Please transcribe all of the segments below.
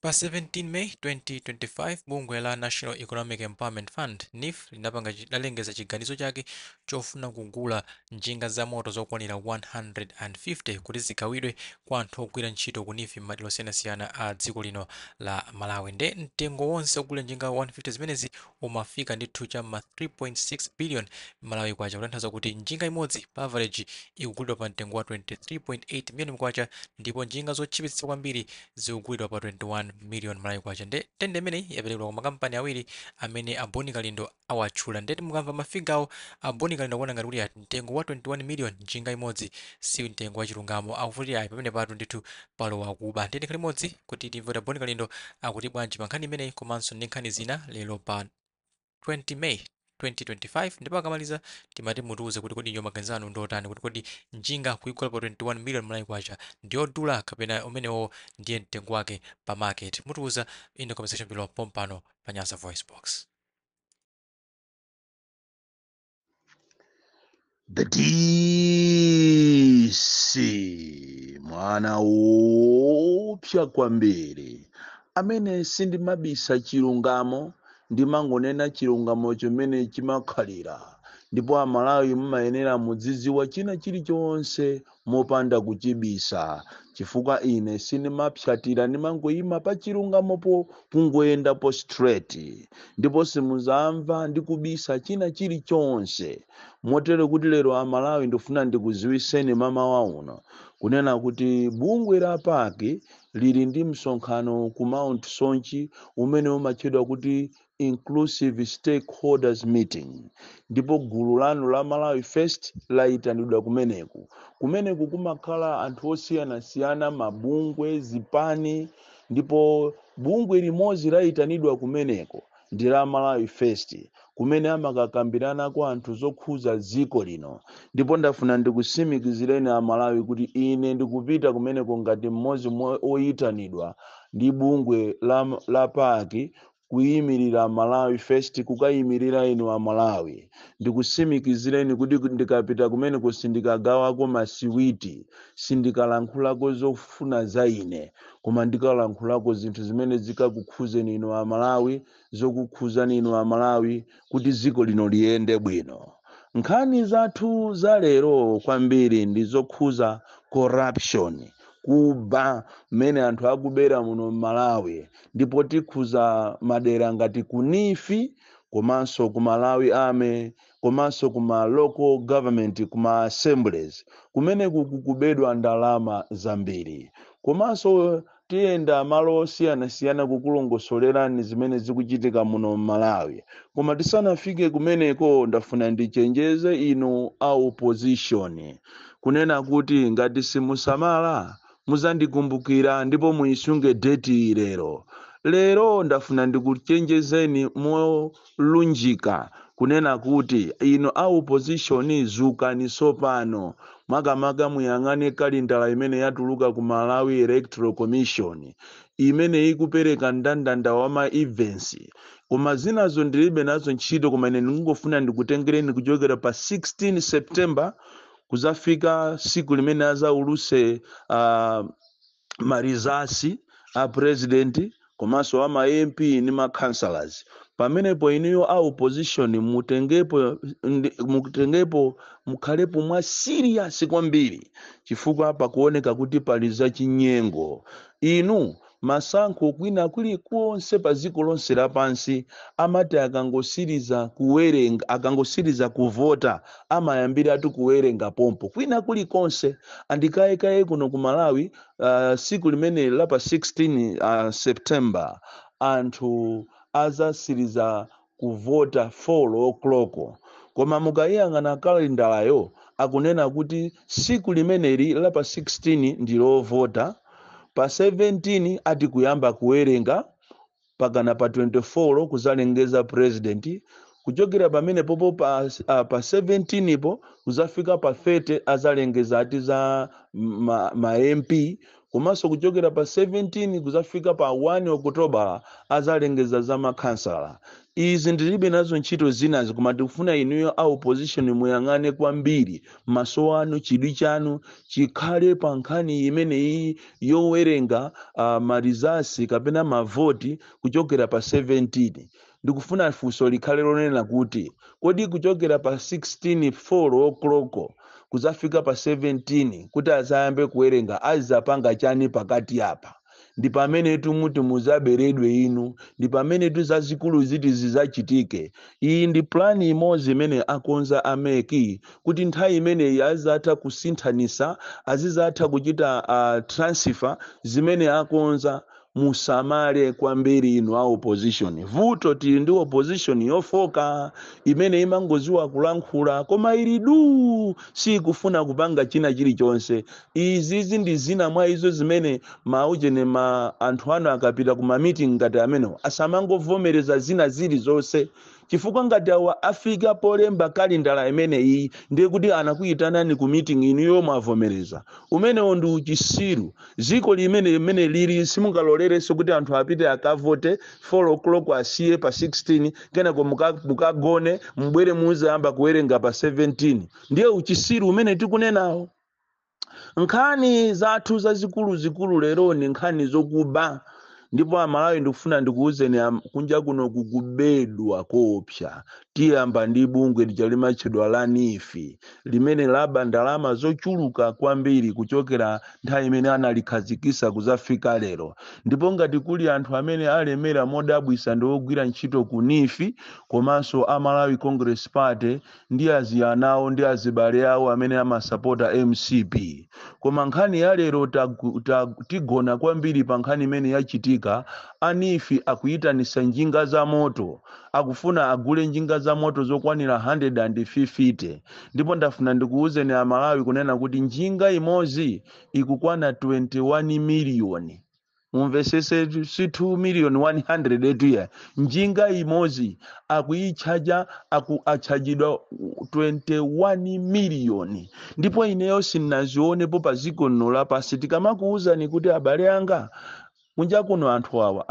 Pa 17 Mei 2025, bungwe la National Economic Empowerment Fund NEF lalengeza chiganizo chake chofuna kugula njinga za moto zokwanira 150 kuti zigawidwe kwa anthu ogwira ntchito ku NEF m'madera osiyanasiyana a dziko lino la Malawi. Nde mtengo wonse ogula njinga 150 zimenezi umafika ndithu cha ma 3.6 billion Malawi kwacha, kutanthauza kuti njinga imodzi pa average ikugulidwa pa mtengo wa 23.8 million kwacha, ndipo njinga zotchipitsa kwambiri zikugulidwa pa 21 million Malawi kwacha. Nde tende imeneyi yaperekedwa kwa makampani awiri amene Boni Kalindo awatchula. Ndeti mukamva mafigawo Boni Kalindo akuona ngati kuti mtengo wa 21 million njinga imodzi si mtengo wa chilungamo, akuti ayi pamene patu ndithu palowa kuba. Ndeti khali imodzi kuti timve Boni Kalindo akuti bwanji pa nkhani imeneyi komanso ndi nkhani zina lero pa 20 May 2025. ndipo akamaliza timati mutiuze kuti kodi nyo maganizo anu ndotani, kuti kodi njinga kuigula pa 21 million Malawi kwacha ndiyodula kapena umenewo ndiye mtengo wake pa market. Mutiuza in the comment section below pompano pa Nyasa Voice Box. The DC mwana upya kwambiri amene sindimabisa chilungamo ndimangonena chilungamo chomene chimakhalira, ndipo Amalawi mumayenera mudzidziwa china chilichonse mopanda kuchibisa, chifukwa ine sindimapsatira ndimangoyima pa chilungamopo kungoyendapo straight, ndipo simuzamva ndikubisa china chilichonse. Motero kuti lero Amalawi ndifuna ndikuziwiseni mama uno kunena kuti bungwe la paki lili ndi msonkhano ku Mount Sonchi umene umatchedwa kuti Inclusive Stakeholders Meeting, ndipo gulu lanu la Malawi First laitanidwa kumeneku kumakhala anthu osiyanasiyana, mabungwe, zipani, ndipo bungwe limodzi laitanidwa kumeneko ndi la Malawi First kumene amakakambirana kwa anthu zokhuza dziko lino. Ndipo ndafuna ndikusimikizireni Amalawi kuti ine ndikupita kumeneko ngati mmodzi oyitanidwa ndi bungwe la paki kuyimirira Malawi First, kukayimirira inu Amalawi. Ndikusimikizireni kuti ndikapita kumeneko sindikagawako masiwiti, sindikalankhulako zofuna za ine, koma ndikalankhulako zinthu zimene zikakukhuzeni inu Amalawi, zokukhuzani inu Amalawi kuti dziko lino liyende bwino. Nkhani zathu za lero kwambiri ndi zokhuza corruption, kuba mmene anthu akubera muno Malawi, ndipo tikhuza madera ngati ku NIFI komanso ku Malawi Army komanso kuma local government, kuma assemblies kumene kukubedwa ndalama zambiri, komanso tiyenda malo osiyanasiyana kukulongosolerani zimene zikuchitika muno Malawi. Koma tisanafike kumeneko ndafuna ndichenjeze inu a opposition kunena kuti ngati simusamala muzandikumbukira ndipo muisunge date lero ndafuna ndikuchenjezeni molunjika kunena kuti ino a opposition zukani sopano, makamaka muyang'ane kalendala imene yatuluka ku Malawi Electoral Commission imene ikupereka ndandanda wa ma events, koma zinazo ndilibe nazo ntchito, koma ine ndingofuna ndikutengereni kuchokera pa 16 September kuzafika siku limene azauluse marizasi a president komanso ama MP ni ma councillors. Pamenepo iniyo a opposition mutengepo mukhalepo mwa serious kwambiri, chifukwa pakuoneka kuti pali za chinyengo. Inu masankho kwina kulikonse pa dziko lonse lapansi amati akangosiriza kuwerenga, akangosiriza kuvota amayambira atu kuwerenga pompo kwina kulikonse. Andikaye kuno ku Malawi siku limene la pa 16 September anthu azasiriza kuvota 4 o'clock, koma mukayang'ana kalendalayo akunena kuti siku limeneli la pa 16 ndilovota, pa 17 ati kuyamba kuwerenga, pakana pa 24 kuzalengeza president, kuchokera pamene popo pa 17 ipo kuzafika pa 30 azalengeza ati za ma MP, komanso kuchokera pa 17 kuzafika pa 1 Oktoba azalengeza za makhansala. Izi ndilibe nazo ntchito zinazi, koma tikufuna inuyo a opposition muyang'ane kwambiri maso anu, chidwi chanu chikhale pa nkhani imeneyi yowerenga marizasi kapena mavoti kuchokera pa 17. Ndikufuna funso likhale lonena kuti kodi kuchokera pa 16 4 o'clock kuzafika pa 17 kuti azayambe kuwerenga azapanga chani pakati apa? Ndi pamene tumuti muzaberedwe inu, ndi pamene zazikulu ziti zizachitike. Iyi ndi plani imodzi imene akonza ameki kuti nthawi imeneyi azatha kusinthanisa, azizatha kuchita transfer zimene akonza. Musamale kwambiri inu a opposition. Vuto tili ndi opposition yofoka imene imangoziwa kulankhula koma ili si kufuna kupanga china chilichonse. Izi ndi zina mwa izo zimene maujene anthu anu akapita kuma meeting ngati amenewo asamangovomereza zina zilizonse, chifukwa ngati awa afika polemba kalendala imeneyi ndiye kuti anakuyitanani ku meeting inu mwavomereza. Umenewo ndi uchisiru. Ziko limene lili simungalolereso kuti anthu apite akavote 4 o'clock asiye pa 16 kenako mukagone mbwere muzayamba kuwerenga pa 17. Ndiye uchisiru umene tikunenawo. Nkhani zathu zazikulu lero ni nkhani zokuba. Ndipo amalawi ndikufuna ndikuuzeni kunja kuno kukubedwa kopsa. Tiyamba ndi bungwe limatchedwa la NIFI limene laba ndalama zochuluka kwambiri kuchokera nthawi imene analikhazikisa kuzafika lero. Ndipo ngati kuli anthu amene alemera modabwisa ndi ogwira ntchito ku NIFI komanso Malawi Congress Party ndi aziyanawo ndi azibale awo amene amasapota MCP. Koma nkhani ya lero tigona kwambiri pa nkhani imene yachitika. ANIFI akuyitanisa njinga za moto, akufuna agule njinga za moto zokwanira 150. Ndipo ndafuna ndikuuzeni amalawi kunena kuti njinga imodzi ikukwana 21 miliyoni. Mumvesese si 2 million 100 etuya. Njinga imodzi akuichaja achajidwa 21 miliyoni. Ndipo ineyo sinazionepo pa ziko lino lapasi. Tikamakuuzani kuti abale anga kunja kuno anthu awa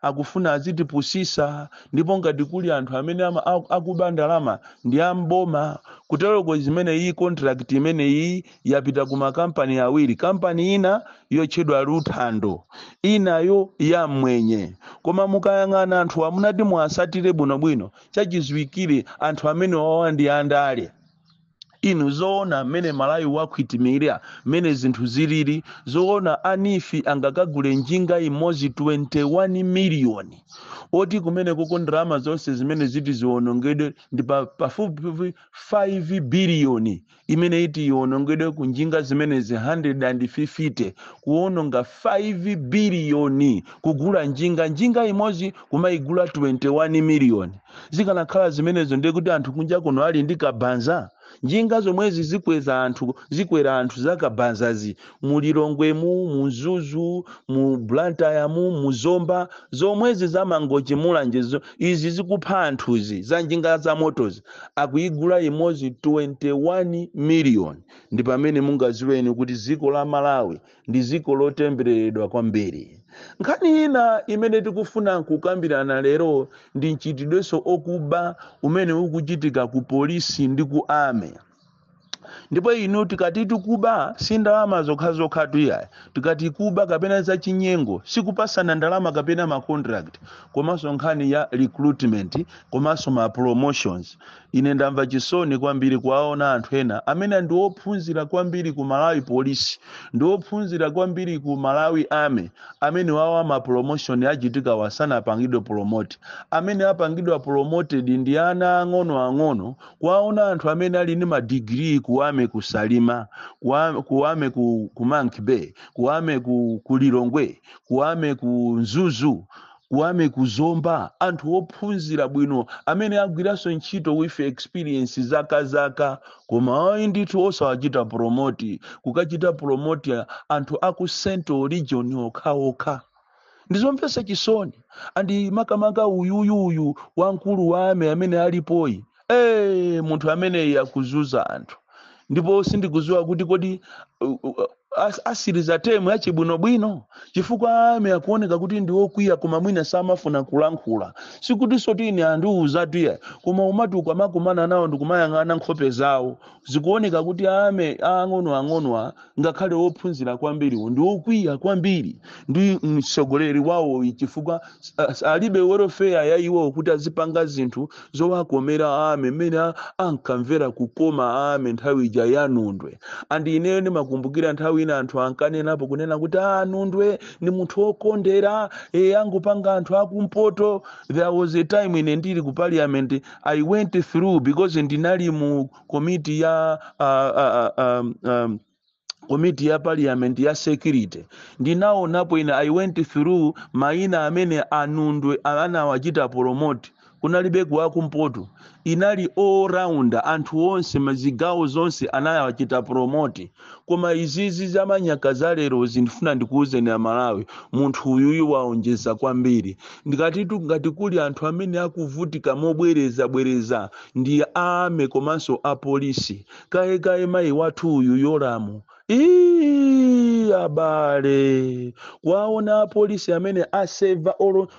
akufuna azitipusisa, ndipo ngati kuli anthu amene akuba ndalama ndi amboma. Kuteroko zimene iyi contract imene iyi yapita ku makampani awiri, kampani ina yotchedwa Luthando, inayo ya mwenye. Koma mukayang'ana anthu amunati muasatire bwinobwino chachizwikire anthu amene wawa ndi andale. Inu zoona mene Malawi wakhwitimira mene zinthu zilili, zoona ANIFI angakagule njinga imodzi 21 miliyoni. Oti kumene kuko ndalama zonse zimene ziti ziwonongedwe ndi pafupi 5 biliyoni imene iti iwonongedwe ku njinga zimene 150, kuwononga 5 biliyoni kugula njinga imodzi kumayigula 21 miliyoni. Zikanakhala zimenezo ndiye kuti anthu kunja kuno ali ndi kabanza. Njinga zomwezi zikwera anthu zakabanzazi mulilongwemu, muzuzu, mu Blantyre, mu Zomba, zomwezi zamangochimula njezo. Izi zikupha anthuzi za njinga za motozi akuigula imodzi 21 miliyoni. Ndi pamene mungaziweni kuti ziko la Malawi ndi ziko lotembereredwa kwambiri. Nkhani ina imene tikufuna kukambirana lero ndi nchitidweso okuba umene ukuchitika ku polisi ndi ku ame. Ndipo inu tikati tikuba si ndalama zokha tuya, tikati kuba kapena za chinyengo sikupasana ndalama kapena ma contract, komanso nkhani ya recruitment komanso ma promotions. Ine ndamva chisoni kwambiri kwaona anthu ena amene ndi ophunzira kwambiri ku Malawi Police, ndi ophunzira kwambiri ku Malawi Army, amene wawa ma promotion achitika wasana apangidwe promote. Amene apangidwa promoted ndi ana ang'ono kwaona anthu amene ali ndi ma degree kuame kusalima, kuame ku Monkey Bay, kuame ku Lilongwe, kuame ku Nzuzu, kuame ku Zomba. Anthu ophunzira bwino amene agwiraso ntchito with experience zaka koma ayi ndithu osawachita promote, kukachita promote anthu aku Central Region okha. Ndizomvesa chisoni. Andi makamaka uyu wankulu wame amene alipoyi. Munthu amene yakuzuza anthu. Ndipo sindikuziwa kuti kodi asiriza temu yachibwinobwino chifukwa ame akuoneka kuti ndi okwiya koma mwina samafuna kulankhula sikuti sotini andiuza tuya koma umati ukamakumana nawo ndikumayang'ana nkhope zawo zikuoneka kuti ame ang'onoang'onoa ngakhale ophunzira kwambiriwo ndi okwiya kwambiri ndi mtsogoleri wawo chifukwa alibe welfare ya iwo kuti azipanga zinthu zowakomera ame mmene ankamvera kukoma ame nthawi ija ya Nundwe andi ineyo ndimakumbukira nthawi ina anthu ankanenapo kunena kuti Nundwe ndi munthu okondera angopanga anthu akumpoto. There was a time ine ndili ku parliament I went through because ndinali mu committee ya committee ya parliament ya security ndinaonapo ina I went through maina amene Nundwe anawachita promote kunalibe kuwakumpoto inali all round anthu onse mazigawo zonse anawachita promote koma izizi zamanyaka za lero zindifuna ndikuuzeni ya Malawi munthu uyuyu waonjeza kwambiri ngati kuli anthu amene akuvutika mobwereza ndi ame komanso apolisi kaye mayi wathu uyu Yoramu abale waona polisi amene aseva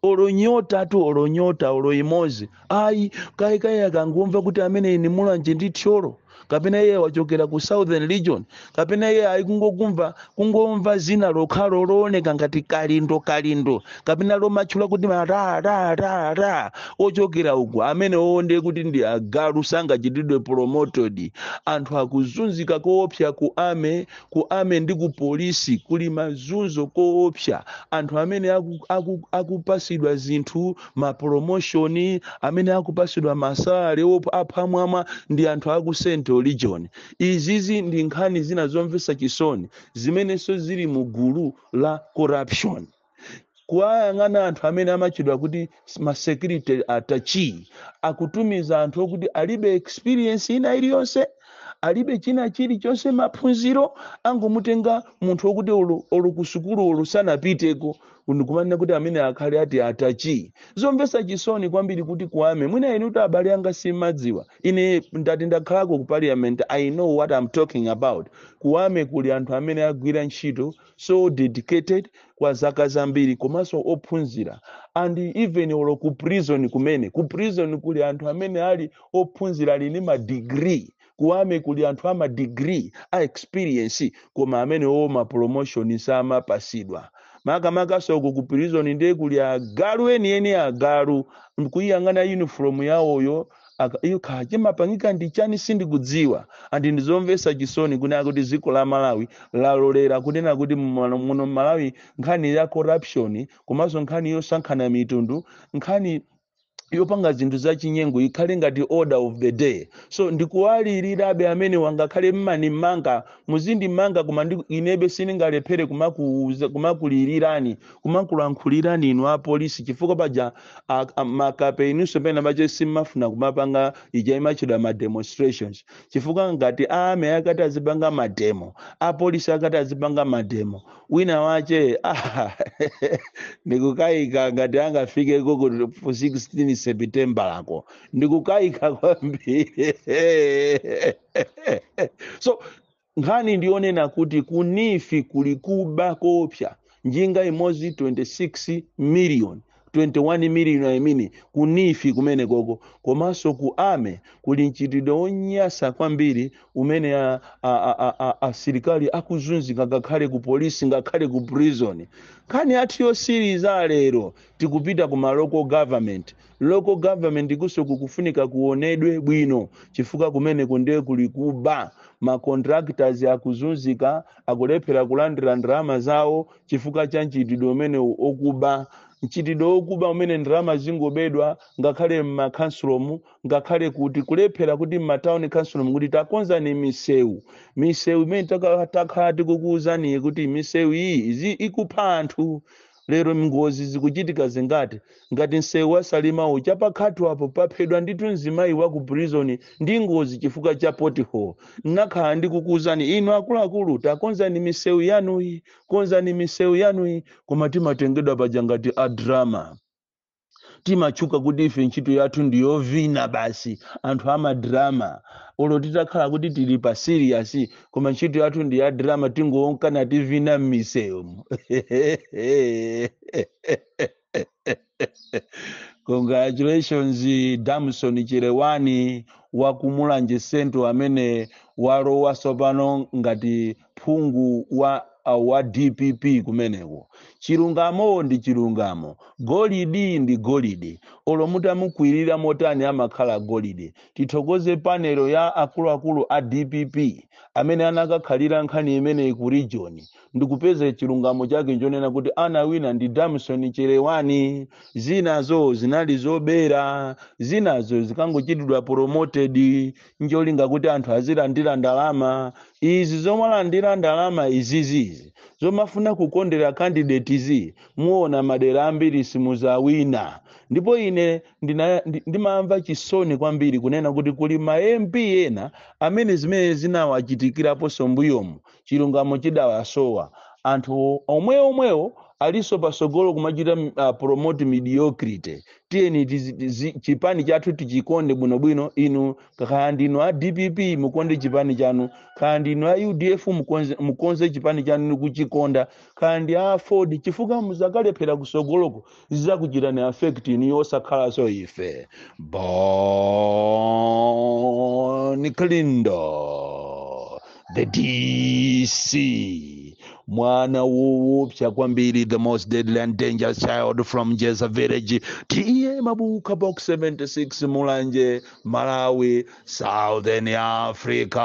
olonyota tu olonyota imozi ayi kaye akangomva kuti amene ni mulanje ndi thyolo kapena yeye wachokera ku Southern Region kapena yeye ayi kungomva zina lokhalo looneka ngati kalindo kapena lomatchula kuti ra ochokera uku amene onde kuti ndi agalu sangachitidwe promoted anthu akuzunzika koopsa ku ame ndi ku polisi kuli mazunzo koopsa anthu amene akupasidwa zinthu ma promotion amene akupasidwa masalary aphamwama ndi anthu aku Central Region. Izizi ndi nkhani zina zomvesa chisoni zimenenso zili mu gulu la corruption. Kuwayang'ana anthu amene amachidwa kuti ma security atachi akutumiza anthu okuti alibe experience ina iliyonse alibe china chilichonse maphunziro angomutenga munthu okuti olu kusukulu olu sanapiteko ndikumanena kuti amene akhale ati atachi zomvesa chisoni kwambiri kuti kuame mwina inu kuti abale anga simadziwa ine ndati ndakhalako ku parliament I know what I'm talking about kuame kuli anthu amene agwira ntchito so dedicated kwa zaka zambiri komanso ophunzira and even olo ku prison kumene ku prison kuli anthu amene ali ophunzira ali ni ma degree kuame kuli anthu ama degree a experience koma amene ma promotion sama pasidwa maka soko ku prison ndiye kuli agalu eni agalu kuyang'ana uniform yawoyo iyo kaje mapangika ndi chani sindikudziwa andi ndizomvesa chisoni kunena kuti dziko la Malawi lalolera kunena kuti muno Malawi nkhani ya corruption komanso nkhani yosankhana mitundu nkhani yopanga zinthu za chinyengo ikhale ngati order of the day so ndikuwalirirabe amene wangakhale mmanimanga muzindimanga koma inebe siningalephere kumakulirirani kumakulankhulirani inu a polisi chifukwa paja makape inunso pena pache simafuna kumapanga ija imachidwa ma demonstrations chifukwa ngati ame akati azipanga mademo a polisi akati azipanga mademo wina wache ndikukayika ngati angafike koko 16 September lako ndikukayika kwambiri so nkhani ndionena kuti kunifi kulikuba kopya njinga imozi 26 million 21 million I mean kunifi kumene koko komanso ku ame kuli nchitidwe onyasa kwambiri umene asilikali akuzunzika ngakhale ku polisi ngakhale ku prison nkhani athu yosiriza lero tikupita ku local government kuso kukufunika kuonedwe bwino chifukwa kumene kunde kulikuba ma contractors akuzunzika akulephera kulandira ndalama zawo chifukwa cha nchitidwe umene okuba nchitidwe okuba umene ndalama zingobedwa ngakhale ma councilom ngakhale kuti kulephera kuti ma town councilom kuti takonza ni misewu imene takhala tikukuuzani kuti misewu iyi ikupha anthu lero ngozi zikuchitika zingati ngati nsewu wasalima uchapakhatu apo paphedwa nditu mzimayi wa ku prison ndi ngozi chifukwa cha pothole nakhala ndikukuuzani inu akuluakulu takonzani misewu yanuyi koma timatengedwa paja ngati a drama timachuka kuti ife ntchito yathu ndiyovina basi anthu amadrama olo titakhala kuti tili pa serious koma ntchito yathu ndi ya drama tingowonkana tivina m'misewu Congratulations Damson Chirewani wa Kumulanje Central amene walowa sopano ngati phungu wa DPP kumeneko. Chilungamo ndi chilungamo, golidi ndi golidi, olomuta mukwirira motani amakhala golidi. Tithokoze panelo ya akuluakulu a DPP amene anakakhalira nkhani imene ku region ndikupeza chilungamo chake njonena kuti anawina ndi Damson Chirewani. Zinazo zinali zobera, zinazo zikangochitidwa promoted njolinga kuti anthu azilandira ndalama. Izi zomalandira ndalama izizi zomafuna kukondera candidate izi muona madera ambiri simuzawina. Ndipo ine ndimamva chisoni kwambiri kunena kuti kuli ma MP ena amene zimene zinawachitikirapo sombuyomu chilungamo chidawasowa. Anthu omwewo aliso pasogolo kumachita promote mediocrity. Tiyeni chipani chathu tichikonde bwinobwino. Inu kaya ndinu a DPP mukonde chipani chanu, kaya ndinu a UDF mukonze chipani chanu kuchikonda, kaya ndi a Ford chifukwa muzakalephera kusogoloko zizakuchitani affect ni osakhala so ife. Boni Klindo the DC mwana woopsa kwambiri, the most deadly and dangerous child from Jeza village, TE Mabuka box 76 Mulanje, Malawi, Southern Africa.